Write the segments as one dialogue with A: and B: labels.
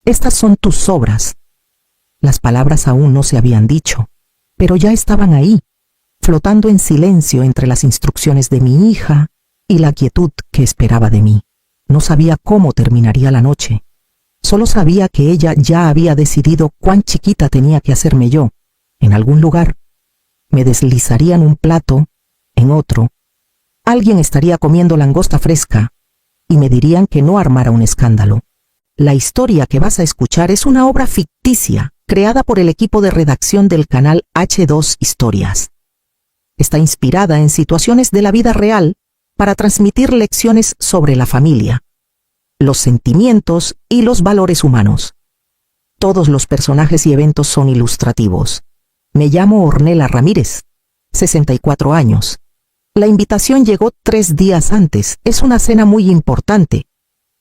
A: Estas son tus obras. Las palabras aún no se habían dicho, pero ya estaban ahí, flotando en silencio entre las instrucciones de mi hija y la quietud que esperaba de mí. No sabía cómo terminaría la noche. Solo sabía que ella ya había decidido cuán chiquita tenía que hacerme yo. En algún lugar me deslizaría en un plato, en otro. Alguien estaría comiendo langosta fresca y me dirían que no armara un escándalo. La historia que vas a escuchar es una obra ficticia creada por el equipo de redacción del canal H2 Historias. Está inspirada en situaciones de la vida real para transmitir lecciones sobre la familia, los sentimientos y los valores humanos. Todos los personajes y eventos son ilustrativos. Me llamo Ornella Ramírez, 64 años. La invitación llegó 3 días antes. Es una cena muy importante,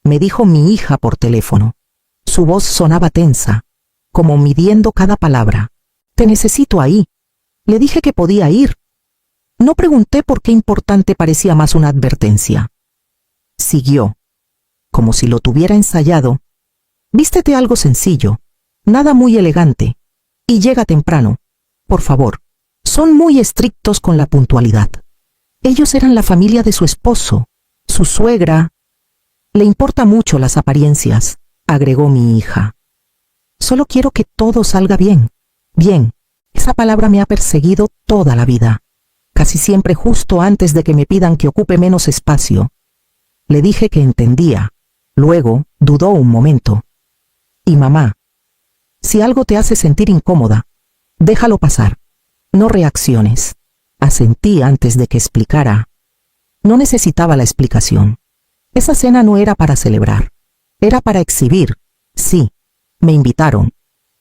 A: me dijo mi hija por teléfono. Su voz sonaba tensa, como midiendo cada palabra. Te necesito ahí. Le dije que podía ir. No pregunté por qué importante parecía más una advertencia. Siguió, como si lo tuviera ensayado. Vístete algo sencillo, nada muy elegante, y llega temprano, por favor. Son muy estrictos con la puntualidad. Ellos eran la familia de su esposo, su suegra. Le importa mucho las apariencias, agregó mi hija. Solo quiero que todo salga bien. Bien, esa palabra me ha perseguido toda la vida. Casi siempre justo antes de que me pidan que ocupe menos espacio. Le dije que entendía. Luego, dudó un momento. Y mamá, si algo te hace sentir incómoda, déjalo pasar. No reacciones. Asentí antes de que explicara. No necesitaba la explicación. Esa cena no era para celebrar. Era para exhibir. Sí, me invitaron,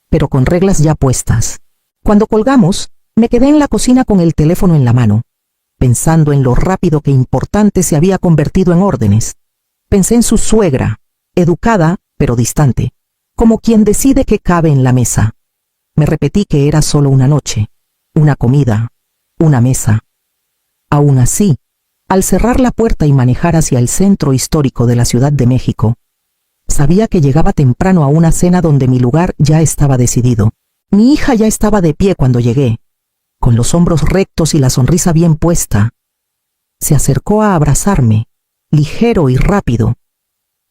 A: pero con reglas ya puestas. Cuando colgamos, me quedé en la cocina con el teléfono en la mano, pensando en lo rápido que importante se había convertido en órdenes. Pensé en su suegra, educada, pero distante, como quien decide qué cabe en la mesa. Me repetí que era solo una noche, una comida, una mesa. Aún así, al cerrar la puerta y manejar hacia el centro histórico de la Ciudad de México, sabía que llegaba temprano a una cena donde mi lugar ya estaba decidido. Mi hija ya estaba de pie cuando llegué, con los hombros rectos y la sonrisa bien puesta. Se acercó a abrazarme, ligero y rápido.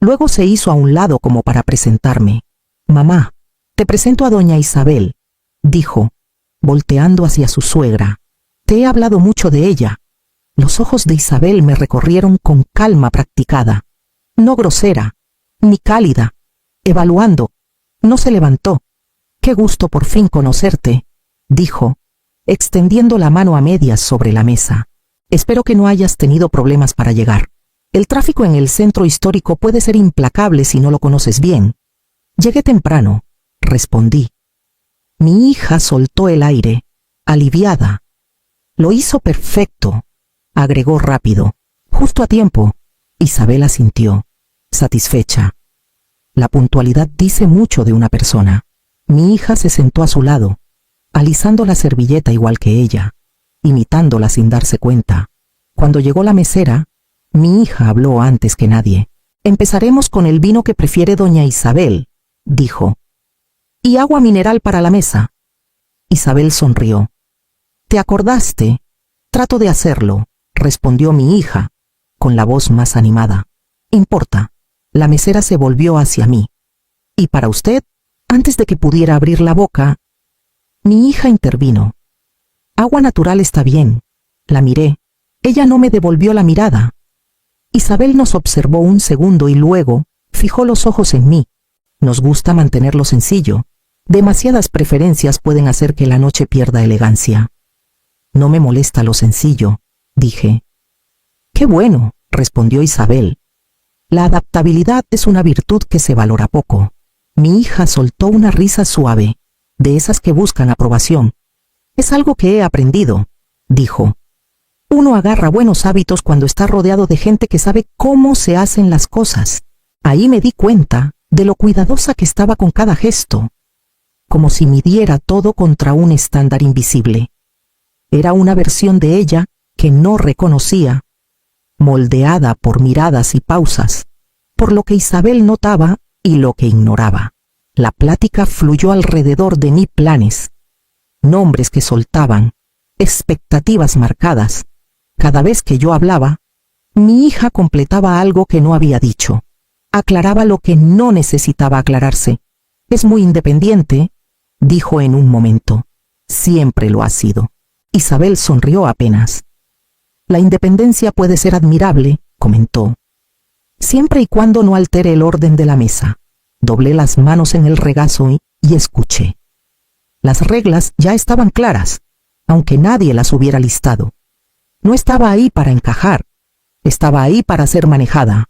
A: Luego se hizo a un lado como para presentarme. Mamá, te presento a doña Isabel, dijo, volteando hacia su suegra. Te he hablado mucho de ella. Los ojos de Isabel me recorrieron con calma practicada, no grosera, ni cálida, evaluando. No se levantó. Qué gusto por fin conocerte, dijo, extendiendo la mano a medias sobre la mesa. Espero que no hayas tenido problemas para llegar. El tráfico en el centro histórico puede ser implacable si no lo conoces bien. Llegué temprano, respondí. Mi hija soltó el aire, aliviada. Lo hizo perfecto, agregó rápido. Justo a tiempo. Isabel asintió, satisfecha. La puntualidad dice mucho de una persona. Mi hija se sentó a su lado, alisando la servilleta igual que ella, imitándola sin darse cuenta. Cuando llegó la mesera, mi hija habló antes que nadie. Empezaremos con el vino que prefiere doña Isabel, dijo. Y agua mineral para la mesa. Isabel sonrió. ¿Te acordaste? Trato de hacerlo, respondió mi hija, con la voz más animada. Importa. La mesera se volvió hacia mí. ¿Y para usted? Antes de que pudiera abrir la boca, mi hija intervino. Agua natural está bien. La miré. Ella no me devolvió la mirada. Isabel nos observó un segundo y luego fijó los ojos en mí. Nos gusta mantenerlo sencillo. Demasiadas preferencias pueden hacer que la noche pierda elegancia. No me molesta lo sencillo, dije. Qué bueno, respondió Isabel. La adaptabilidad es una virtud que se valora poco. Mi hija soltó una risa suave, de esas que buscan aprobación. Es algo que he aprendido, dijo. Uno agarra buenos hábitos cuando está rodeado de gente que sabe cómo se hacen las cosas. Ahí me di cuenta de lo cuidadosa que estaba con cada gesto, como si midiera todo contra un estándar invisible. Era una versión de ella que no reconocía, moldeada por miradas y pausas, por lo que Isabel notaba y lo que ignoraba. La plática fluyó alrededor de mí, planes, nombres que soltaban, expectativas marcadas. Cada vez que yo hablaba, mi hija completaba algo que no había dicho, aclaraba lo que no necesitaba aclararse. Es muy independiente, dijo en un momento. Siempre lo ha sido. Isabel sonrió apenas. La independencia puede ser admirable, comentó, siempre y cuando no altere el orden de la mesa. Doblé las manos en el regazo y escuché. Las reglas ya estaban claras, aunque nadie las hubiera listado. No estaba ahí para encajar, estaba ahí para ser manejada.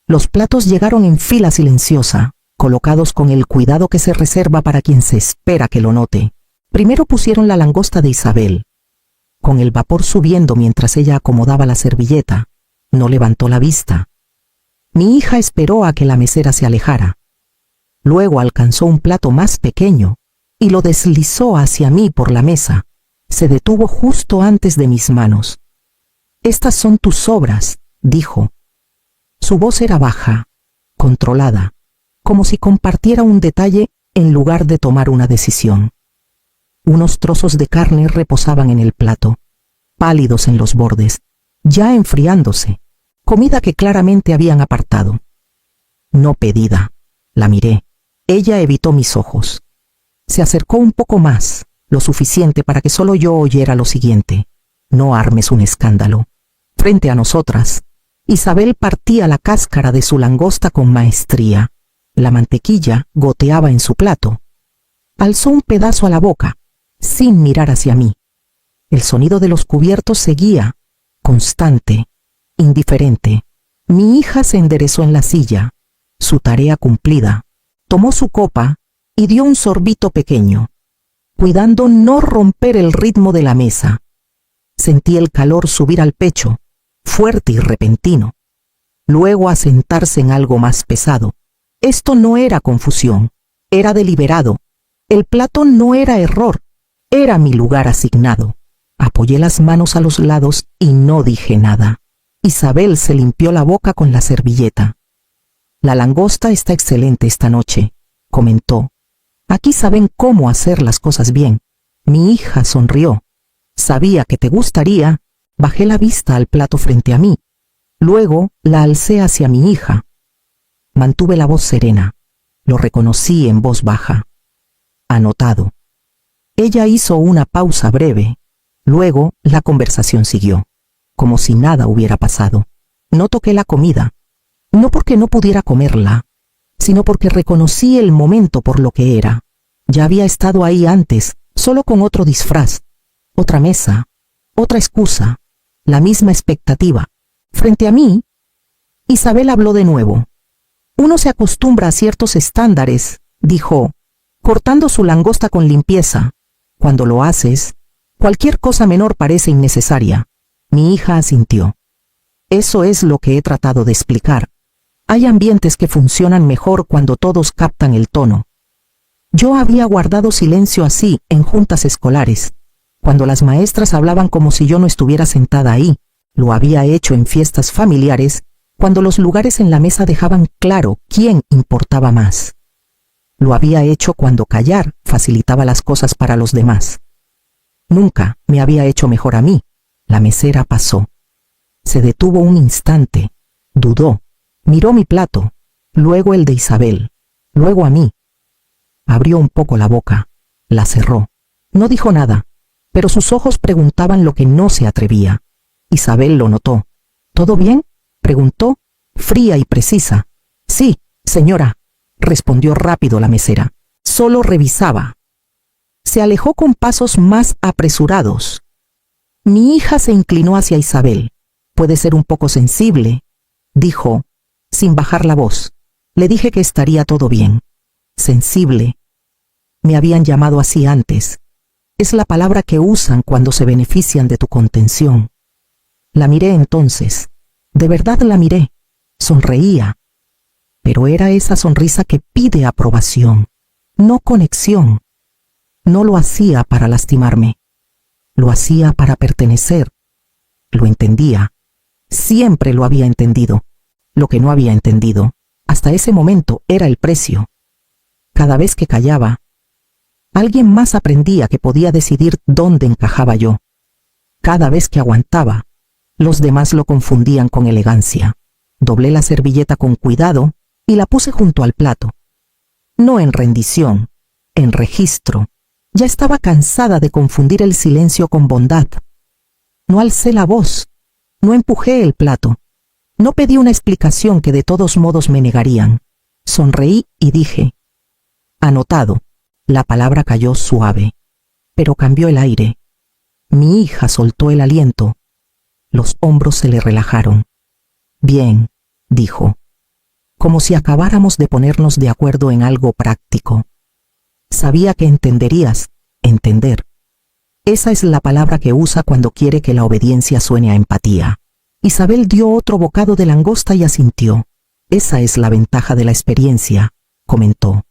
A: Los platos llegaron en fila silenciosa, colocados con el cuidado que se reserva para quien se espera que lo note. Primero pusieron la langosta de Isabel, con el vapor subiendo mientras ella acomodaba la servilleta. No levantó la vista. Mi hija esperó a que la mesera se alejara. Luego alcanzó un plato más pequeño y lo deslizó hacia mí por la mesa. Se detuvo justo antes de mis manos. «Estas son tus sobras», dijo. Su voz era baja, controlada, como si compartiera un detalle en lugar de tomar una decisión. Unos trozos de carne reposaban en el plato, pálidos en los bordes, ya enfriándose, comida que claramente habían apartado. No pedida. La miré. Ella evitó mis ojos. Se acercó un poco más, lo suficiente para que solo yo oyera lo siguiente. «No armes un escándalo». Frente a nosotras, Isabel partía la cáscara de su langosta con maestría. La mantequilla goteaba en su plato. Alzó un pedazo a la boca, sin mirar hacia mí. El sonido de los cubiertos seguía, constante, indiferente. Mi hija se enderezó en la silla, su tarea cumplida. Tomó su copa y dio un sorbito pequeño, cuidando no romper el ritmo de la mesa. Sentí el calor subir al pecho, fuerte y repentino, luego asentarse en algo más pesado. Esto no era confusión, era deliberado. El plato no era error, era mi lugar asignado. Apoyé las manos a los lados y no dije nada. Isabel se limpió la boca con la servilleta. «La langosta está excelente esta noche», comentó. «Aquí saben cómo hacer las cosas bien». Mi hija sonrió. «Sabía que te gustaría». Bajé la vista al plato frente a mí. Luego la alcé hacia mi hija. Mantuve la voz serena. Lo reconocí en voz baja. «Anotado». Ella hizo una pausa breve. Luego la conversación siguió, como si nada hubiera pasado. No toqué la comida, no porque no pudiera comerla, sino porque reconocí el momento por lo que era. Ya había estado ahí antes, solo con otro disfraz, otra mesa, otra excusa, la misma expectativa. Frente a mí, Isabel habló de nuevo. «Uno se acostumbra a ciertos estándares», dijo, cortando su langosta con limpieza. «Cuando lo haces, cualquier cosa menor parece innecesaria». Mi hija asintió. «Eso es lo que he tratado de explicar. Hay ambientes que funcionan mejor cuando todos captan el tono». Yo había guardado silencio así en juntas escolares, cuando las maestras hablaban como si yo no estuviera sentada ahí. Lo había hecho en fiestas familiares, cuando los lugares en la mesa dejaban claro quién importaba más. Lo había hecho cuando callar facilitaba las cosas para los demás. Nunca me había hecho mejor a mí. La mesera pasó. Se detuvo un instante, dudó, miró mi plato, luego el de Isabel, luego a mí. Abrió un poco la boca, la cerró. No dijo nada, pero sus ojos preguntaban lo que no se atrevía. Isabel lo notó. «¿Todo bien?», preguntó, fría y precisa. «Sí, señora», respondió rápido la mesera. «Solo revisaba». Se alejó con pasos más apresurados. Mi hija se inclinó hacia Isabel. «Puede ser un poco sensible», dijo, sin bajar la voz. Le dije que estaría todo bien. Sensible. Me habían llamado así antes. Es la palabra que usan cuando se benefician de tu contención. La miré entonces. De verdad la miré. Sonreía. Pero era esa sonrisa que pide aprobación, no conexión. No lo hacía para lastimarme. Lo hacía para pertenecer. Lo entendía. Siempre lo había entendido. Lo que no había entendido, hasta ese momento, era el precio. Cada vez que callaba, alguien más aprendía que podía decidir dónde encajaba yo. Cada vez que aguantaba, los demás lo confundían con elegancia. Doblé la servilleta con cuidado y la puse junto al plato. No en rendición, en registro. Ya estaba cansada de confundir el silencio con bondad. No alcé la voz, no empujé el plato, no pedí una explicación que de todos modos me negarían. Sonreí y dije, anotado. La palabra cayó suave, pero cambió el aire. Mi hija soltó el aliento. Los hombros se le relajaron. Bien, dijo, como si acabáramos de ponernos de acuerdo en algo práctico. Sabía que entenderías, entender. Esa es la palabra que usa cuando quiere que la obediencia suene a empatía. Isabel dio otro bocado de langosta y asintió. Esa es la ventaja de la experiencia, comentó.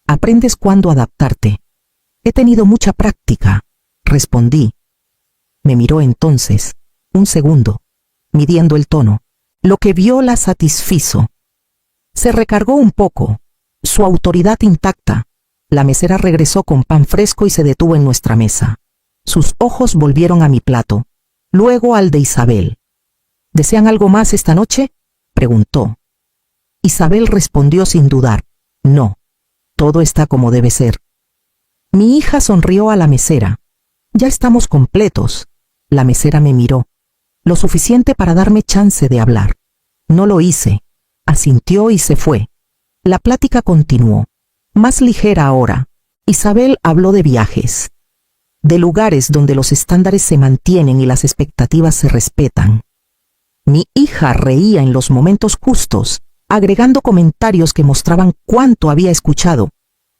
A: Aprendes cuándo adaptarte. He tenido mucha práctica, respondí. Me miró entonces, un segundo, midiendo el tono. Lo que vio la satisfizo. Se recargó un poco, su autoridad intacta. La mesera regresó con pan fresco y se detuvo en nuestra mesa. Sus ojos volvieron a mi plato, luego al de Isabel. ¿Desean algo más esta noche?, preguntó. Isabel respondió sin dudar. No, todo está como debe ser. Mi hija sonrió a la mesera. Ya estamos completos. La mesera me miró, lo suficiente para darme chance de hablar. No lo hice. Asintió y se fue. La plática continuó, más ligera ahora. Isabel habló de viajes, de lugares donde los estándares se mantienen y las expectativas se respetan. Mi hija reía en los momentos justos, agregando comentarios que mostraban cuánto había escuchado,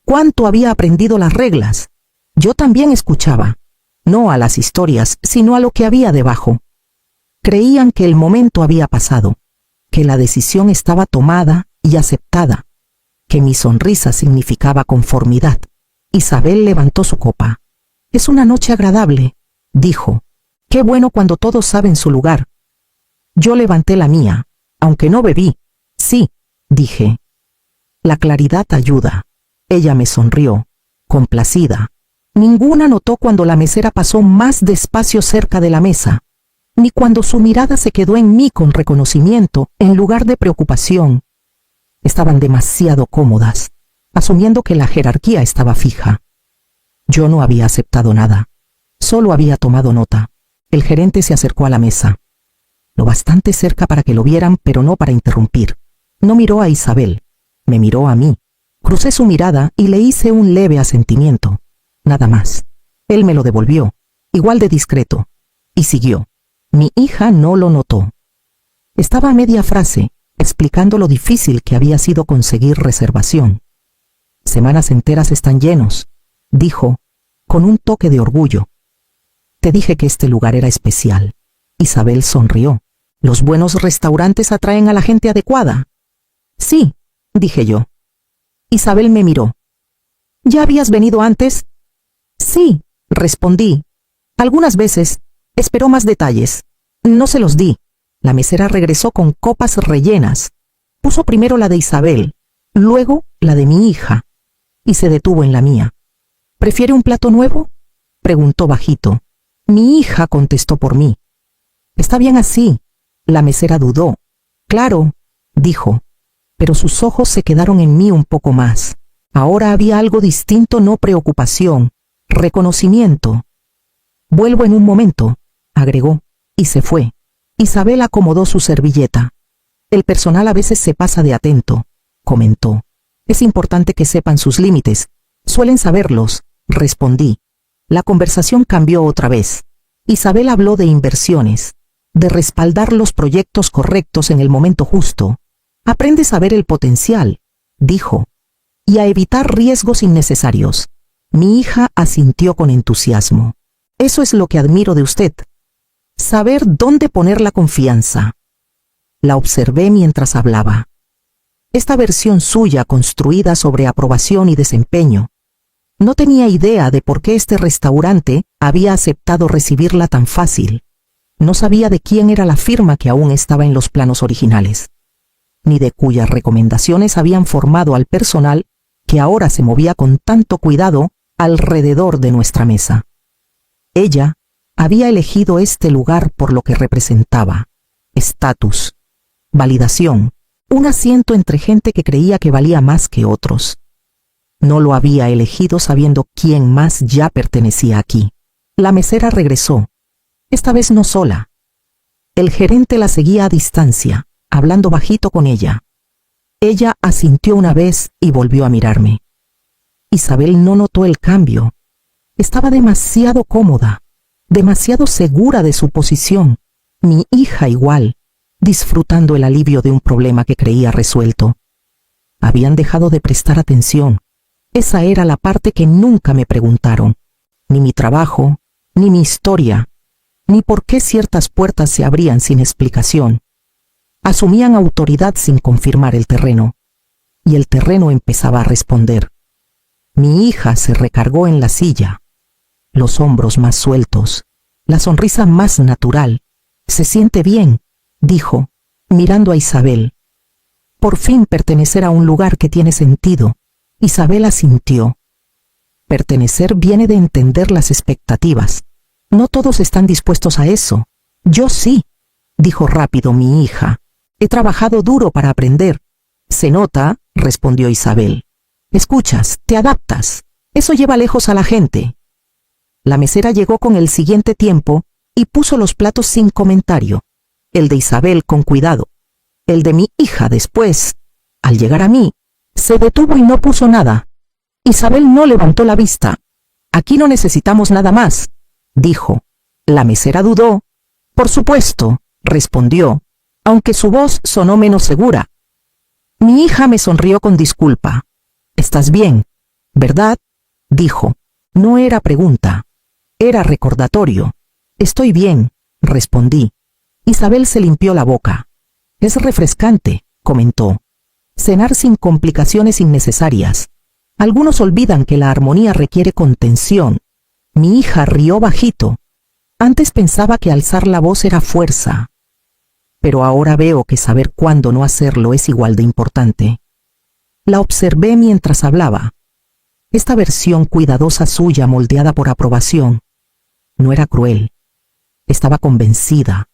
A: cuánto había aprendido las reglas. Yo también escuchaba, no a las historias, sino a lo que había debajo. Creían que el momento había pasado, que la decisión estaba tomada y aceptada, que mi sonrisa significaba conformidad. Isabel levantó su copa. Es una noche agradable, dijo. Qué bueno cuando todos saben su lugar. Yo levanté la mía, aunque no bebí. Sí, dije. La claridad ayuda. Ella me sonrió, complacida. Ninguna notó cuando la mesera pasó más despacio cerca de la mesa, ni cuando su mirada se quedó en mí con reconocimiento en lugar de preocupación. Estaban demasiado cómodas, asumiendo que la jerarquía estaba fija. Yo no había aceptado nada, solo había tomado nota. El gerente se acercó a la mesa, lo bastante cerca para que lo vieran, pero no para interrumpir. No miró a Isabel, me miró a mí. Crucé su mirada y le hice un leve asentimiento. Nada más. Él me lo devolvió, igual de discreto, y siguió. Mi hija no lo notó. Estaba a media frase, explicando lo difícil que había sido conseguir reservación. Semanas enteras están llenos, dijo, con un toque de orgullo. Te dije que este lugar era especial. Isabel sonrió. Los buenos restaurantes atraen a la gente adecuada. Sí, dije yo. Isabel me miró. ¿Ya habías venido antes? Sí, respondí. Algunas veces. Esperó más detalles. No se los di. La mesera regresó con copas rellenas. Puso primero la de Isabel, luego la de mi hija, y se detuvo en la mía. ¿Prefiere un plato nuevo?, preguntó bajito. Mi hija contestó por mí. Está bien así. La mesera dudó. Claro, dijo, pero sus ojos se quedaron en mí un poco más. Ahora había algo distinto, no preocupación, reconocimiento. Vuelvo en un momento, agregó, y se fue. Isabel acomodó su servilleta. El personal a veces se pasa de atento, comentó. Es importante que sepan sus límites. Suelen saberlos, respondí. La conversación cambió otra vez. Isabel habló de inversiones, de respaldar los proyectos correctos en el momento justo. Aprendes a ver el potencial, dijo, y a evitar riesgos innecesarios. Mi hija asintió con entusiasmo. Eso es lo que admiro de usted. Saber dónde poner la confianza. La observé mientras hablaba. Esta versión suya construida sobre aprobación y desempeño. No tenía idea de por qué este restaurante había aceptado recibirla tan fácil. No sabía de quién era la firma que aún estaba en los planos originales, ni de cuyas recomendaciones habían formado al personal que ahora se movía con tanto cuidado alrededor de nuestra mesa. Ella había elegido este lugar por lo que representaba: estatus, validación, un asiento entre gente que creía que valía más que otros. No lo había elegido sabiendo quién más ya pertenecía aquí. La mesera regresó, esta vez no sola. El gerente la seguía a distancia, hablando bajito con ella. Ella asintió una vez y volvió a mirarme. Isabel no notó el cambio. Estaba demasiado cómoda, demasiado segura de su posición. Mi hija igual, disfrutando el alivio de un problema que creía resuelto. Habían dejado de prestar atención. Esa era la parte que nunca me preguntaron. Ni mi trabajo, ni mi historia, ni por qué ciertas puertas se abrían sin explicación. Asumían autoridad sin confirmar el terreno. Y el terreno empezaba a responder. Mi hija se recargó en la silla, los hombros más sueltos, la sonrisa más natural. «Se siente bien», dijo, mirando a Isabel. «Por fin pertenecer a un lugar que tiene sentido». Isabel asintió. Pertenecer viene de entender las expectativas. No todos están dispuestos a eso. Yo sí, dijo rápido mi hija. He trabajado duro para aprender. Se nota, respondió Isabel. Escuchas, te adaptas. Eso lleva lejos a la gente. La mesera llegó con el siguiente tiempo y puso los platos sin comentario. El de Isabel con cuidado. El de mi hija después. Al llegar a mí, se detuvo y no puso nada. Isabel no levantó la vista. Aquí no necesitamos nada más, dijo. La mesera dudó. Por supuesto, respondió, aunque su voz sonó menos segura. Mi hija me sonrió con disculpa. ¿Estás bien, verdad?, dijo. No era pregunta, era recordatorio. Estoy bien, respondí. Isabel se limpió la boca. Es refrescante, comentó. Cenar sin complicaciones innecesarias. Algunos olvidan que la armonía requiere contención. Mi hija rió bajito. Antes pensaba que alzar la voz era fuerza. Pero ahora veo que saber cuándo no hacerlo es igual de importante. La observé mientras hablaba. Esta versión cuidadosa suya moldeada por aprobación no era cruel. Estaba convencida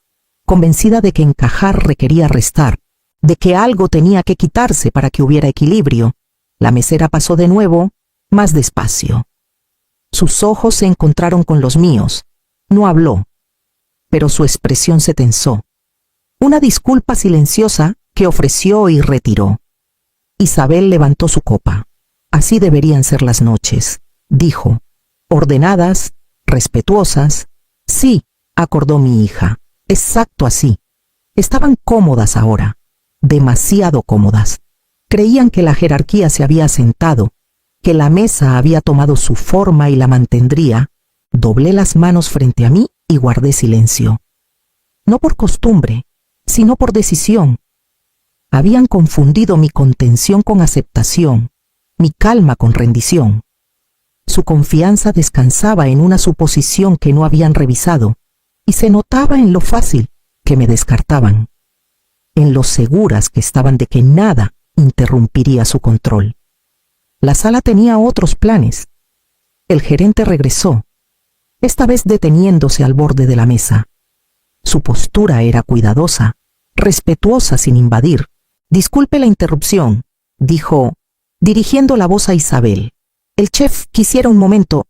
A: de que encajar requería restar, de que algo tenía que quitarse para que hubiera equilibrio. La mesera pasó de nuevo, más despacio. Sus ojos se encontraron con los míos. No habló, pero su expresión se tensó. Una disculpa silenciosa que ofreció y retiró. Isabel levantó su copa. Así deberían ser las noches, dijo. Ordenadas, respetuosas. Sí, acordó mi hija. Exacto así. Estaban cómodas ahora. Demasiado cómodas. Creían que la jerarquía se había asentado, que la mesa había tomado su forma y la mantendría. Doblé las manos frente a mí y guardé silencio. No por costumbre, sino por decisión. Habían confundido mi contención con aceptación, mi calma con rendición. Su confianza descansaba en una suposición que no habían revisado, y se notaba en lo fácil que me descartaban, en lo seguras que estaban de que nada interrumpiría su control. La sala tenía otros planes. El gerente regresó, esta vez deteniéndose al borde de la mesa. Su postura era cuidadosa, respetuosa sin invadir. Disculpe la interrupción, dijo, dirigiendo la voz a Isabel. El chef quisiera un momento.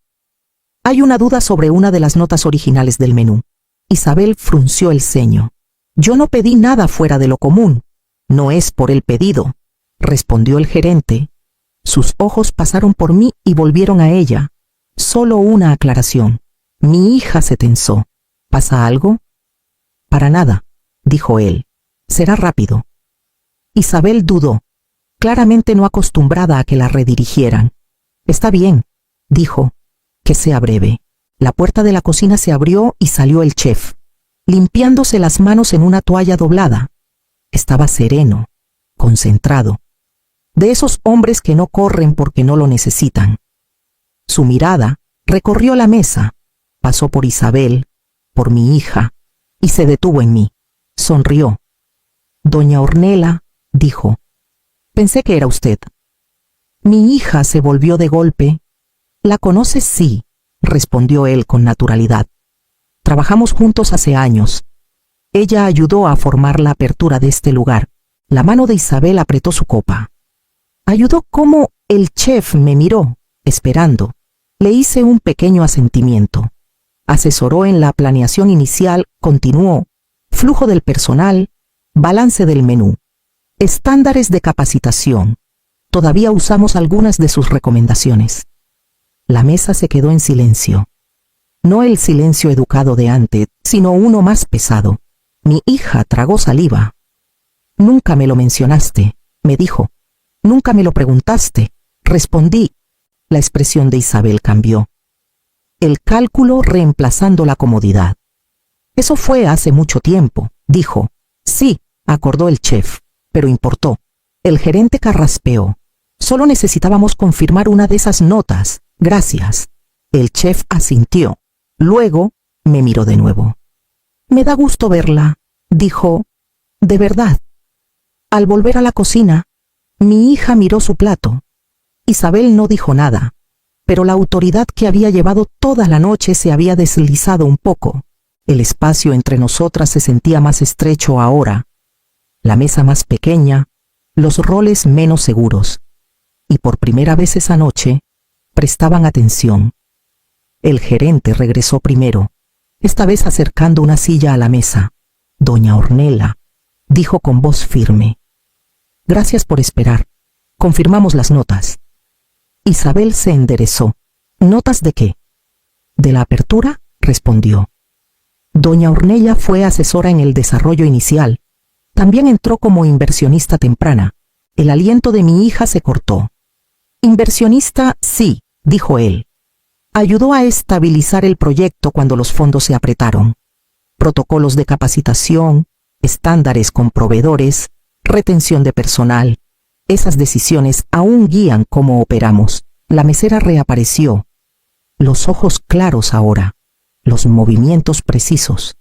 A: Hay una duda sobre una de las notas originales del menú. Isabel frunció el ceño. Yo no pedí nada fuera de lo común. No es por el pedido, respondió el gerente. Sus ojos pasaron por mí y volvieron a ella. Solo una aclaración. Mi hija se tensó. ¿Pasa algo? Para nada, dijo él. Será rápido. Isabel dudó, claramente no acostumbrada a que la redirigieran. Está bien, dijo, que sea breve. La puerta de la cocina se abrió y salió el chef, limpiándose las manos en una toalla doblada. Estaba sereno, concentrado. De esos hombres que no corren porque no lo necesitan. Su mirada recorrió la mesa, pasó por Isabel, por mi hija, y se detuvo en mí. Sonrió. Doña Ornella, dijo. Pensé que era usted. Mi hija se volvió de golpe. ¿La conoces? Sí, respondió él con naturalidad. Trabajamos juntos hace años. Ella ayudó a formar la apertura de este lugar. La mano de Isabel apretó su copa. Ayudó como el chef me miró, esperando. Le hice un pequeño asentimiento. Asesoró en la planeación inicial, continuó. Flujo del personal, balance del menú. Estándares de capacitación. Todavía usamos algunas de sus recomendaciones. La mesa se quedó en silencio. No el silencio educado de antes, sino uno más pesado. Mi hija tragó saliva. Nunca me lo mencionaste, me dijo. Nunca me lo preguntaste, respondí. La expresión de Isabel cambió. El cálculo reemplazando la comodidad. Eso fue hace mucho tiempo, dijo. Sí, acordó el chef, pero importó. El gerente carraspeó. Solo necesitábamos confirmar una de esas notas. Gracias. El chef asintió. Luego me miró de nuevo. Me da gusto verla, dijo. De verdad. Al volver a la cocina, mi hija miró su plato. Isabel no dijo nada, pero la autoridad que había llevado toda la noche se había deslizado un poco. El espacio entre nosotras se sentía más estrecho ahora. La mesa más pequeña, los roles menos seguros. Y por primera vez esa noche, prestaban atención. El gerente regresó primero, esta vez acercando una silla a la mesa. Doña Ornella, dijo con voz firme. Gracias por esperar. Confirmamos las notas. Isabel se enderezó. ¿Notas de qué? De la apertura, respondió. Doña Ornella fue asesora en el desarrollo inicial. También entró como inversionista temprana. El aliento de mi hija se cortó. Inversionista, sí, dijo él. Ayudó a estabilizar el proyecto cuando los fondos se apretaron. Protocolos de capacitación, estándares con proveedores, retención de personal. Esas decisiones aún guían cómo operamos. La mesera reapareció. Los ojos claros ahora, los movimientos precisos.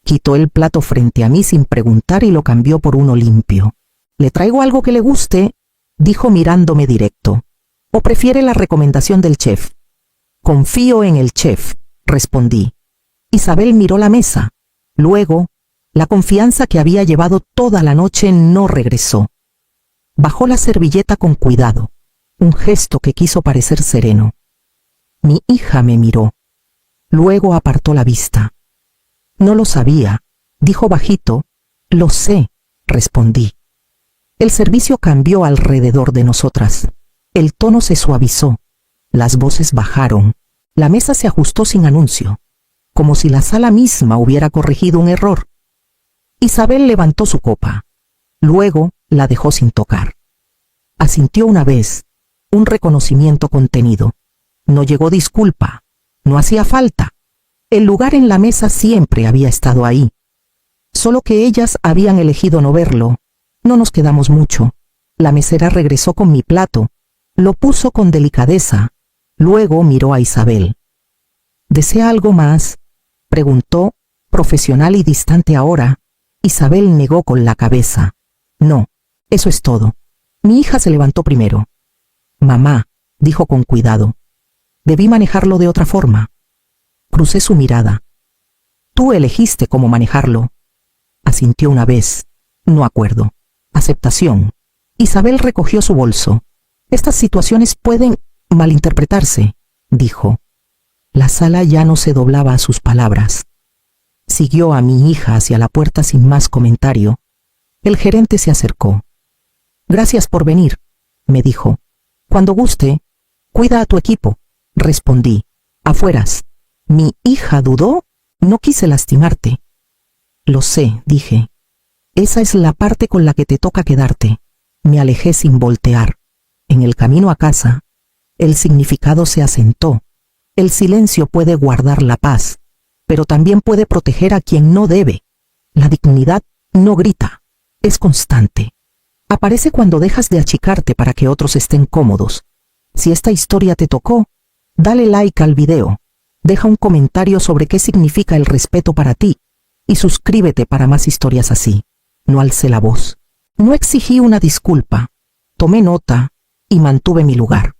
A: Quitó el plato frente a mí sin preguntar y lo cambió por uno limpio. ¿Le traigo algo que le guste?, dijo mirándome directo. ¿O prefiere la recomendación del chef? Confío en el chef, respondí. Isabel miró la mesa. Luego, la confianza que había llevado toda la noche no regresó. Bajó la servilleta con cuidado, un gesto que quiso parecer sereno. Mi hija me miró. Luego apartó la vista. No lo sabía, dijo bajito. Lo sé, respondí. El servicio cambió alrededor de nosotras. El tono se suavizó. Las voces bajaron. La mesa se ajustó sin anuncio, como si la sala misma hubiera corregido un error. Isabel levantó su copa. Luego la dejó sin tocar. Asintió una vez, un reconocimiento contenido. No llegó disculpa, no hacía falta. El lugar en la mesa siempre había estado ahí. Solo que ellas habían elegido no verlo. No nos quedamos mucho. La mesera regresó con mi plato. Lo puso con delicadeza. Luego miró a Isabel. ¿Desea algo más?, preguntó, profesional y distante ahora. Isabel negó con la cabeza. No, eso es todo. Mi hija se levantó primero. Mamá, dijo con cuidado. Debí manejarlo de otra forma. Crucé su mirada. Tú elegiste cómo manejarlo. Asintió una vez. No acuerdo. Aceptación. Isabel recogió su bolso. Estas situaciones pueden malinterpretarse, dijo. La sala ya no se doblaba a sus palabras. Siguió a mi hija hacia la puerta sin más comentario. El gerente se acercó. Gracias por venir, me dijo. Cuando guste, cuida a tu equipo, respondí. Afueras. Mi hija dudó. No quise lastimarte. Lo sé, dije. Esa es la parte con la que te toca quedarte. Me alejé sin voltear. En el camino a casa, el significado se asentó. El silencio puede guardar la paz, pero también puede proteger a quien no debe. La dignidad no grita, es constante. Aparece cuando dejas de achicarte para que otros estén cómodos. Si esta historia te tocó, dale like al video, deja un comentario sobre qué significa el respeto para ti y suscríbete para más historias así. No alcé la voz. No exigí una disculpa. Tomé nota y mantuve mi lugar.